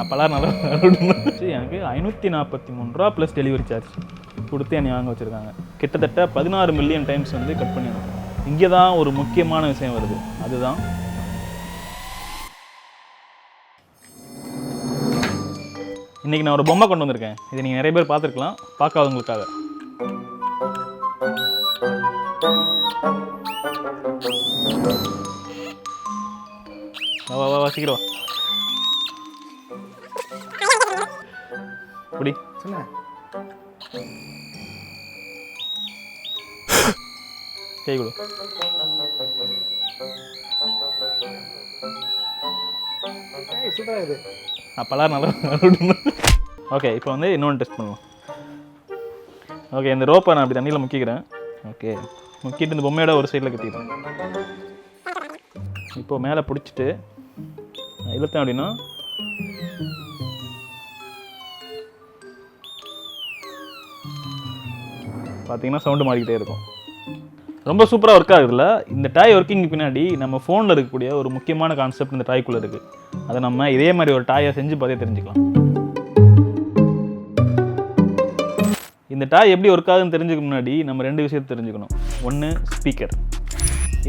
அப்போலாம் நல்லா எனக்கு 543 ரூபா ப்ளஸ் டெலிவரி சார்ஜ் கொடுத்து என்னை வாங்க வச்சுருக்காங்க. கிட்டத்தட்ட 16 மில்லியன் டைம்ஸ் வந்து கட் பண்ணிடணும். இங்கே தான் ஒரு முக்கியமான விஷயம் வருது. அதுதான் இன்றைக்கி நான் ஒரு பொம்மை கொண்டு வந்திருக்கேன். இதை நீங்கள் நிறைய பேர் பார்த்துருக்கலாம், பார்க்காதவங்களுக்காக. வா வா சீக்கிரம் குடி. கை கொடு. அப்போலாம் நல்லா. ஓகே, இப்போ வந்து இன்னொன்று டெஸ்ட் பண்ணுவோம். ஓகே, இந்த ரோப்பை நான் அப்படி தண்ணியில் முக்கிக்கிறேன். ஓகே, முக்கிட்டு இந்த பொம்மையோட ஒரு சைடில் கட்டிக்கிறேன். இப்போது மேலே பிடிச்சிட்டு இழுத்தேன் அப்படின்னா பார்த்தீங்கன்னா சவுண்டு மாறிக்கிட்டே இருக்கும். ரொம்ப சூப்பராக ஒர்க் ஆகுதுல்ல. இந்த டாய் ஒர்க்கிங் பின்னாடி நம்ம ஃபோனில் இருக்கக்கூடிய ஒரு முக்கியமான கான்செப்ட் இந்த டாய்க்குள்ளே இருக்குது. அதை நம்ம இதே மாதிரி ஒரு டாயை செஞ்சு பார்த்தே தெரிஞ்சுக்கலாம். இந்த டாய் எப்படி ஒர்க் ஆகுதுன்னு தெரிஞ்சுக்க முன்னாடி நம்ம 2 விஷயத்தை தெரிஞ்சுக்கணும். ஒன்று, ஸ்பீக்கர்.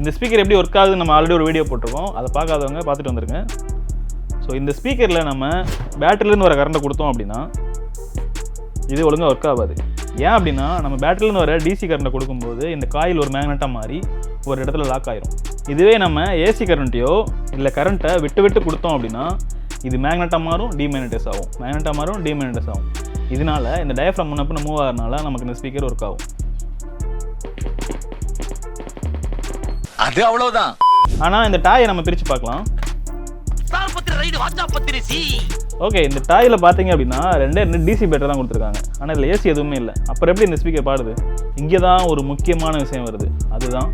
இந்த ஸ்பீக்கர் எப்படி ஒர்க் ஆகுதுன்னு நம்ம ஆல்ரெடி ஒரு வீடியோ போட்டிருக்கோம். அதை பார்க்காதவங்க பார்த்துட்டு வந்துருங்க. ஸோ இந்த ஸ்பீக்கரில் நம்ம பேட்டரியிலேருந்து வர கரண்ட்டை கொடுத்தோம் அப்படின்னா இது ஒழுங்காக ஒர்க் ஆகாது. ஏன் அப்படின்னா நம்ம பேட்டரியிலேருந்து வர டிசி கரண்ட்டை கொடுக்கும்போது இந்த காயில் ஒரு மேக்னெட்டாக மாறி ஒரு இடத்துல லாக் ஆயிரும். இதுவே நம்ம ஏசி கரண்ட்டையோ இல்லை கரண்ட்டை விட்டு விட்டு கொடுத்தோம் அப்படின்னா இது மேக்னெட்டாக மாறும், டிமேக்னடைஸ் ஆகும், மேக்னெட்டாக மாறும், டிமேக்னடைஸ் ஆகும். இதனால இந்த டயஃப்ரம் முன்னப்பின மூவ் ஆகிறதுனால நமக்கு இந்த ஸ்பீக்கர் ஒர்க் ஆகும். அது அவ்வளவுதான். ஆனால் இந்த டாயை நம்ம பிரித்து பார்க்கலாம். ஓகே, இந்த டாயில் பார்த்தீங்க அப்படின்னா 2 டிசி பேட்டரி தான் கொடுத்துருக்காங்க. ஆனால் இதில் ஏசி எதுவுமே இல்லை. அப்புறம் எப்படி இந்த ஸ்பீக்கர் பாடுது? இங்கே தான் ஒரு முக்கியமான விஷயம் வருது. அதுதான்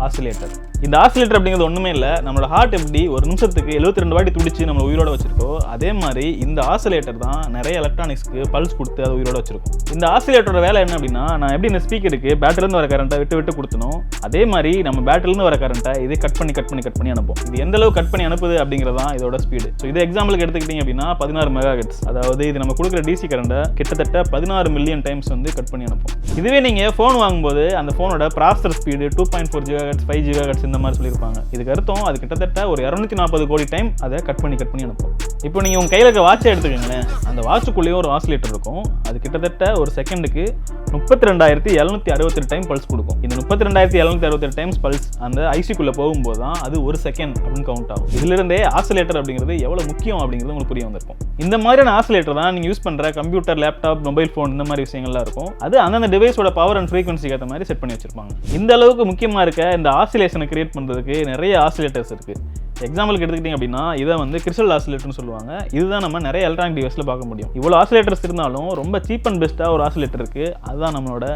ஆசிலேட்டர். இந்த ஆசிலேட்டர் அப்படிங்கிறது ஒன்றுமே இல்லை. நம்மளோட ஹார்ட் எப்படி ஒரு நிமிஷத்துக்கு 72 வாட்டி துடிச்சு நம்ம உயிரோட வச்சிருக்கோ, அதே மாதிரி இந்த ஆசிலேட்டர் தான் நிறைய எலக்ட்ரானிக்ஸ்க்கு பல்ஸ் கொடுத்து அதை உயிரோட வச்சிருக்கும். இந்த ஆசிலேட்டரோட வேலை என்ன அப்படின்னா, நான் எப்படி இந்த ஸ்பீக்கருக்கு பேட்டரிலேருந்து வர கரண்ட்டை விட்டு விட்டு கொடுத்தனோ, அதே மாதிரி நம்ம பேட்டரிலேருந்து வர கரண்ட்டை இது கட் பண்ணி அனுப்பும். இது எந்த அளவு கட் பண்ணி அனுப்புது அப்படிங்கிறது தான் இதோட ஸ்பீடு. ஸோ இது எக்ஸாம்பிளுக்கு எடுத்துக்கிட்டீங்க அப்படின்னா 16 மெகாஹெர்ட்ஸ், அதாவது இது நம்ம கொடுக்குற டிசி கரண்ட்டை கிட்டத்தட்ட 16 மில்லியன் டைம்ஸ் வந்து கட் பண்ணி அனுப்பும். இதுவே நீங்கள் ஃபோன் வாங்கும்போது அந்த ஃபோனோட ப்ராசஸர் ஸ்பீடு 2.4 GHz, 5 GHz இந்த மாதிரி சொல்லியிருப்பாங்க. இதுக்கு அர்த்தம் அது கிட்டத்தட்ட ஒரு 240 கோடி டைம் அதை கட் பண்ணி அனுப்பும். இப்போ நீங்கள் உங்கள் கையில் இருக்க வாட்சை எடுத்துக்கோங்களேன். அந்த வாட்சுக்குள்ளேயே ஒரு ஆசிலேட்டர் இருக்கும். அது கிட்டத்தட்ட ஒரு செகண்டுக்கு 32,768 டைம் பல்ஸ் கொடுக்கும். இந்த 32,768 டைம்ஸ் பல்ஸ் அந்த ஐசிக்குள்ளே போகும்போது தான் அது ஒரு செகண்ட் அப்படின்னு கவுண்ட் ஆகும். இதிலிருந்தே ஆசிலேட்டர் அப்படிங்கிறது எவ்வளோ முக்கியம் அப்படிங்கிறது உங்களுக்கு புரிய வந்திருக்கும். இந்த மாதிரியான ஆசிலேட்டர் தான் நீங்கள் யூஸ் பண்ணுற கம்ப்யூட்டர், லேப்டாப், மொபைல் ஃபோன் இந்த மாதிரி விஷயங்கள்லாம் இருக்கும். அது அந்தந்த டிவைஸோட பவர் அண்ட் ஃப்ரீக்வன்சிக்கு ஏற்ற மாதிரி செட் பண்ணி வச்சிருப்பாங்க. இந்த அளவுக்கு முக்கியமாக இருக்க இந்த ஆசிலேஷனை கிரியேட் பண்ணுறதுக்கு நிறைய ஆசிலேட்டர்ஸ் இருக்குது. எக்ஸாம்பிளுக்கு எடுத்துக்கிட்டிங்க அப்படின்னா இதை வந்து கிறிஸ்டல் ஆசிலேட்டர்னு சொல்லுவாங்க. இதுதான் நம்ம நிறைய எலக்ட்ரானிக் டிவைஸில் பார்க்க முடியும். இவ்வளோ ஆசிலேட்டர்ஸ் இருந்தாலும் ரொம்ப சீப் அண்ட் பெஸ்ட்டாக ஒரு ஆசிலேட்டர் இருக்குது. அதுதான் நம்மளோட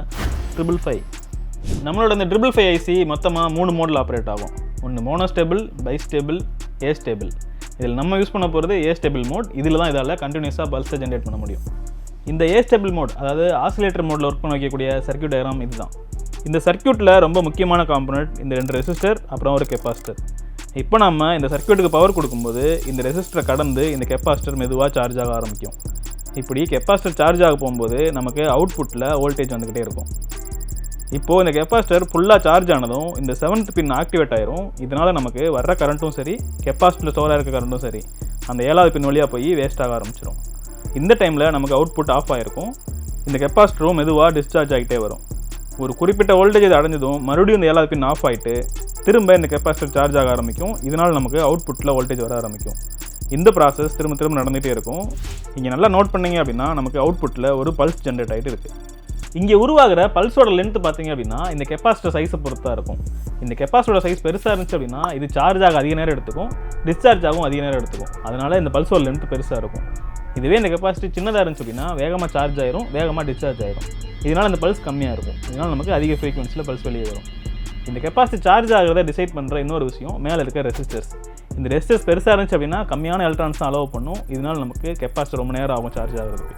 555. நம்மளோட இந்த 555 ஐசி மொத்தமாக 3 மோடில் ஆப்ரேட் ஆகும். ஒன்று மோனோஸ்டேபிள், பைஸ்டேபிள், ஏஸ்டேபிள். இதில் நம்ம யூஸ் பண்ண போகிறது ஏஸ்டேபிள் மோட். இதில் தான் இதால் கண்டினியூஸாக பல்ஸை ஜென்ரேட் பண்ண முடியும். இந்த ஏஸ்டேபிள் மோட், அதாவது ஆசிலேட்டர் மோடில் ஒர்க் பண்ண வைக்கக்கூடிய சர்க்யூட் டயக்ராம் இதுதான். இந்த சர்க்யூட்டில் ரொம்ப முக்கியமான காம்பனண்ட் இந்த 2 ரெசிஸ்டர் அப்புறம் ஒரு கெப்பாசிட்டர். இப்போ நம்ம இந்த சர்க்யூட்டுக்கு பவர் கொடுக்கும்போது இந்த ரெசிஸ்டரை கடந்து இந்த கெப்பாசிட்டர் மெதுவாக சார்ஜ் ஆக ஆரம்பிக்கும். இப்படி கெப்பாசிட்டர் சார்ஜ் ஆக போகும்போது நமக்கு அவுட்புட்டில் வோல்டேஜ் வந்துக்கிட்டே இருக்கும். இப்போது இந்த கெப்பாசிட்டர் ஃபுல்லாக சார்ஜ் ஆனதும் இந்த 7th பின் ஆக்டிவேட் ஆயிரும். இதனால் நமக்கு வர்ற கரண்ட்டும் சரி, கெப்பாசிட்டரில் ஸ்டோராக இருக்க கரண்ட்டும் சரி, அந்த 7வது பின் வழியாக போய் வேஸ்ட் ஆக ஆரம்பிச்சிடும். இந்த டைமில் நமக்கு அவுட்புட் ஆஃப் ஆகிருக்கும். இந்த கெப்பாசிட்டரும் மெதுவாக டிஸ்சார்ஜ் ஆகிட்டே வரும். ஒரு குறிப்பிட்ட வோல்டேஜ் அடைஞ்சதும் மறுபடியும் இந்த 7வது பின் ஆஃப் ஆகிட்டு திரும்ப இந்த கெப்பாசிட்டர் சார்ஜ் ஆக ஆரம்பிக்கும். இதனால் நமக்கு அவுட்புட்டில் வோல்டேஜ் வர ஆரம்பிக்கும். இந்த ப்ராசஸ் திரும்ப நடந்துகிட்டே இருக்கும். இங்கே நல்லா நோட் பண்ணிங்க அப்படின்னா நமக்கு அவுட்புட்டில் ஒரு பல்ஸ் ஜென்ரேட் ஆகிட்டு இருக்குது. இங்கே உருவாகிற பல்ஸோட லென்த் பார்த்தீங்க அப்படின்னா இந்த கெப்பாசிட்டர் சைஸை பொறுத்தாக இருக்கும். இந்த கெப்பாசிட்டரோட சைஸ் பெருசாக இருந்துச்சு அப்படின்னா இது சார்ஜ் ஆக அதிக நேரம் எடுத்துக்கும், டிஸ்சார்ஜ் ஆகும் அதிக நேரம் எடுத்துக்கும். அதனால் இந்த பல்ஸோட லென்த் பெருசாக இருக்கும். இதுவே இந்த கெப்பாசிட்டி சின்னதாக இருந்துச்சு அப்படின்னா வேகமாக சார்ஜ் ஆயிரும், வேகமாக டிஸ்சார்ஜ் ஆயிரும். இதனால் இந்த பல்ஸ் கம்மியாக இருக்கும். இதனால் நமக்கு அதிக ஃப்ரீக்வன்சியில் பல்ஸ் வெளியே வரும். இந்த கெப்பாசிட்டி சார்ஜ் ஆகிறத டிசைட் பண்ணுற இன்னொரு விஷயம் மேலே இருக்க ரெசிஸ்டர்ஸ். இந்த ரெசிஸ்டர்ஸ் பெருசாக இருந்துச்சு அப்படின்னா கம்மியான எலக்ட்ரான்ஸ் தான் அலோவ் பண்ணும். இதனால் நமக்கு கெப்பாசிட்டர் ரொம்ப நேரம் ஆகும் சார்ஜ் ஆகிறதுக்கு.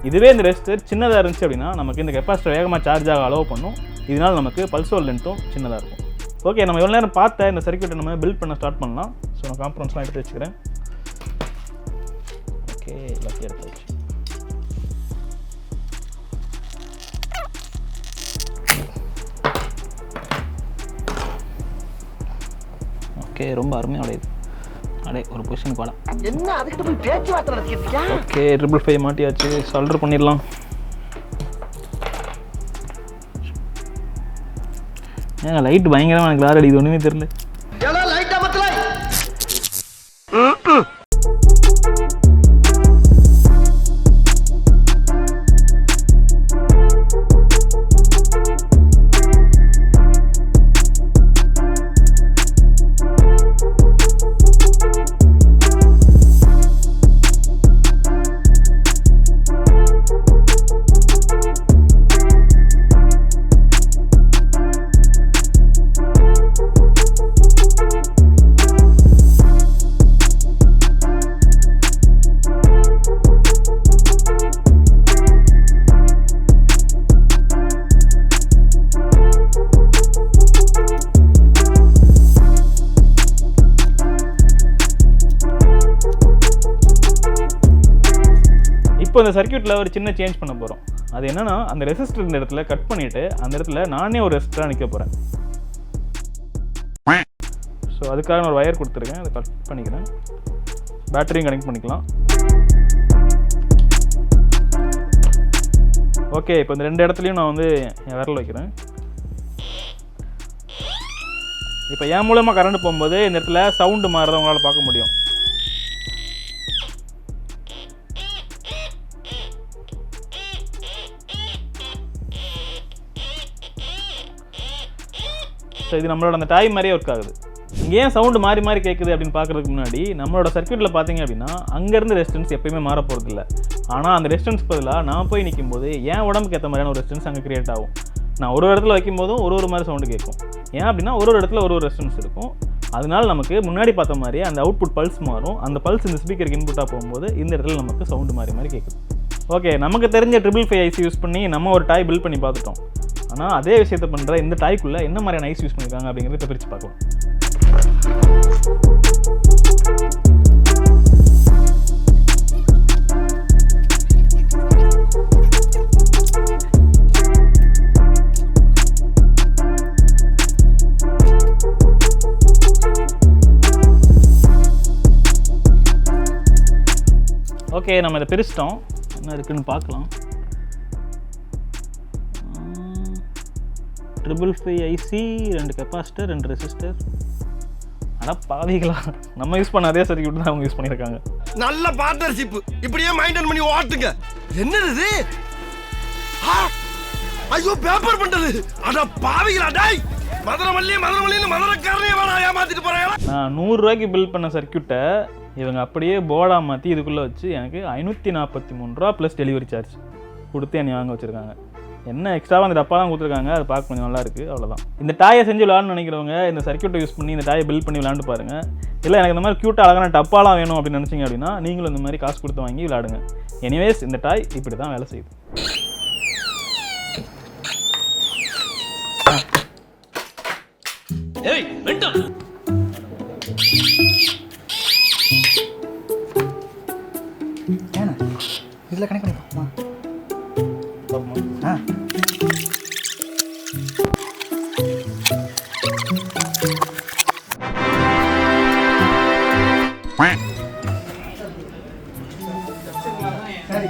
இதுவே இந்த ரெசிஸ்டர் சின்னதாக இருந்துச்சு அப்படின்னா நமக்கு இந்த கெப்பாசிட்டர் வேகமாக சார்ஜ் ஆக அலோவ் பண்ணும். இதனால் நமக்கு பல்ஸோட லென்த்தும் சின்னதாக இருக்கும். ஓகே, நம்ம எவ்வளோ நேரம் பார்த்த இந்த சர்க்யூட்டை நம்ம பில்ட் பண்ண ஸ்டார்ட் பண்ணலாம். ஸோ நான் காம்பனன்ட்ஸ்லாம் எடுத்து வச்சுக்கிறேன். ஓகே, ரொம்ப அருமையாக உடையுது. அடே ஒரு பொசிஷனுக்கு வாடா. என்ன அதுக்கிட்ட போய் பேச்சுவார்த்தை நடத்திக்கிட்டு? ஓகே, 555 மாட்டியாச்சு. சால்டர் பண்ணிடலாம். ஏங்க லைட் பயங்கரமாக எனக்கு கிளார் அடிக்குது, ஒன்றுமே தெரியல. இப்போ இந்த சர்க்யூட்டில் ஒரு சின்ன சேஞ்ச் பண்ண போகிறோம். அது என்னன்னா, அந்த ரெசிஸ்டர் இந்த இடத்துல கட் பண்ணிவிட்டு அந்த இடத்துல நானே ஒரு ரெசிஸ்டராக நிற்க போகிறேன். ஸோ அதுக்காக நான் ஒரு ஒயர் கொடுத்துருக்கேன், அதை கட் பண்ணிக்கிறேன். பேட்டரியும் கனெக்ட் பண்ணிக்கலாம். ஓகே, இப்போ இந்த 2 இடத்துலையும் நான் வந்து என் விரல் வைக்கிறேன். இப்போ என் மூலமாக கரண்ட் போகும்போது இந்த இடத்துல சவுண்டு மாறுறத உங்களால் பார்க்க முடியும். ஸோ இது நம்மளோட அந்த டாய் மாதிரியே ஒர்க் ஆகுது. இங்கே ஏன் சவுண்டு மாறி மாறி கேட்குது அப்படின்னு பார்க்குறதுக்கு முன்னாடி நம்மளோட சர்க்யூட்டில் பார்த்தீங்க அப்படின்னா அங்கேருந்து ரெசிஸ்டன்ஸ் எப்பயுமே மாற போகிறது இல்லை. ஆனால் அந்த ரெசிஸ்டன்ஸ் பதிலாக நான் போய் நிற்கும் போது என் உடம்புக்கு ஏற்ற மாதிரியான ஒரு ரெசிஸ்டன்ஸ் அங்கே கிரியேட் ஆகும். நான் ஒரு இடத்துல வைக்கும் போதும் ஒரு மாதிரி சவுண்டு கேட்கும். ஏன் அப்படின்னா ஒரு இடத்துல ஒரு ரெசிஸ்டன்ஸ் இருக்கும். அதனால நமக்கு முன்னாடி பார்த்த மாதிரியே அந்த அவுட்புட் பல்ஸ் மாறும். அந்த பல்ஸ் இந்த ஸ்பீக்கருக்கு இன்புட்டாக போகும்போது இந்த இடத்துல நமக்கு சவுண்டு மாறி கேட்குது. ஓகே, நமக்கு தெரிஞ்ச 555 ஐசி யூஸ் பண்ணி நம்ம ஒரு டாய் பில்ட் பண்ணி பார்த்துட்டோம். ஆனால் அதே விஷயத்தை பண்ணுற இந்த டாய்க்குள்ளே என்ன மாதிரியான ஐஸ் யூஸ் பண்ணியிருக்காங்க அப்படிங்கிறத பிரித்து பார்க்கலாம். ஓகே, நம்ம இதை பிரிச்சிட்டோம். என்ன இருக்குன்னு பார்க்கலாம். 555 ஐசி, 2 கெப்பாசிட்டர், 2 ரெசிஸ்டர். ஆனால் பாதிகளா நம்ம யூஸ் பண்ண அதே சர்க்யூட் தான் அவங்க யூஸ் பண்ணியிருக்காங்க. நல்ல பார்ட்னர்ஷிப், இப்படியே மெயின்டைன் பண்ணி ஓட்டுங்க. என்னது இது? ஐயோ, பேப்பர் பண்டது. அட பாவிகளா டேய், மதுரமல்லின்னு மதுரக்காரனே வேணா ஏமாத்திட்டு போறாங்க. நான் 100 ரூபாய்க்கு பில் பண்ண சர்க்யூட்டை இவங்க அப்படியே போர்டாக மாற்றி இதுக்குள்ளே வச்சு எனக்கு 543 ரூபா ப்ளஸ் டெலிவரி சார்ஜ் கொடுத்து என்னை வாங்க வச்சுருக்காங்க. என்ன எக்ஸ்ட்ராவாக அந்த டப்பா தான் கொடுத்துருக்காங்க, அது பார்க்க கொஞ்சம் நல்லா இருக்குது, அவ்வளோதான். இந்த டாயை செஞ்சு விளாட்னு நினைக்கிறவங்க இந்த சர்க்யூட்டை யூஸ் பண்ணி இந்த டாயை பில்ட் பண்ணி விளாண்டு பாருங்கள். இல்லை எனக்கு இந்த மாதிரி க்யூட்டாக அழகான டப்பாலாம் வேணும் அப்படின்னு நினச்சிங்க அப்படின்னா நீங்களும் இந்த மாதிரி காசு கொடுத்து வாங்கி விளாடுங்க. எனிவேஸ், இந்த டாய் இப்படி தான் வேலை செய்யுது. இதில் கனெக்ட் பண்ணிப்போமா? ஆ, சரி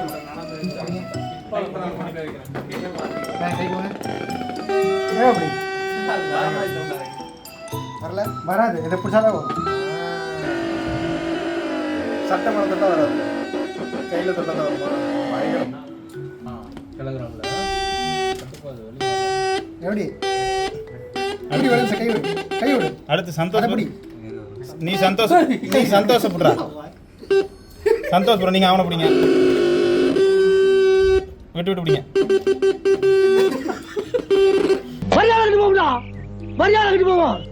வரல, வராது. இதை பிடிச்சாதான் வரும். சட்டமன்றத்தை தான் வராது, கையில் தொட்டா தான் வருமா? எப்படி அப்படி வரும் சார்? கை விடு. அடுத்து சந்தோஷப்படி. நீ சந்தோஷப்படுறா. சந்தோஷப்படுற நீங்கள் அவனை பிடிங்க, விட்டு பிடிங்க. மரியாதை போவோம்.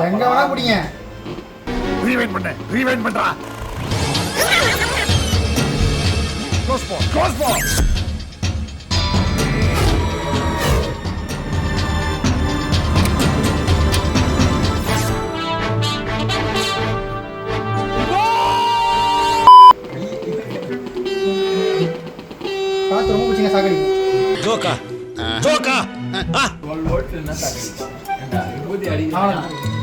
எங்க வேணா பிடிங்க. ரீவைண்ட் பண்றா. க்ளோஸ் போ. வச்சுங்க சாக்கடிக்கும். ஜோக்கா ஜோக்கா அவ்வளவுதான்.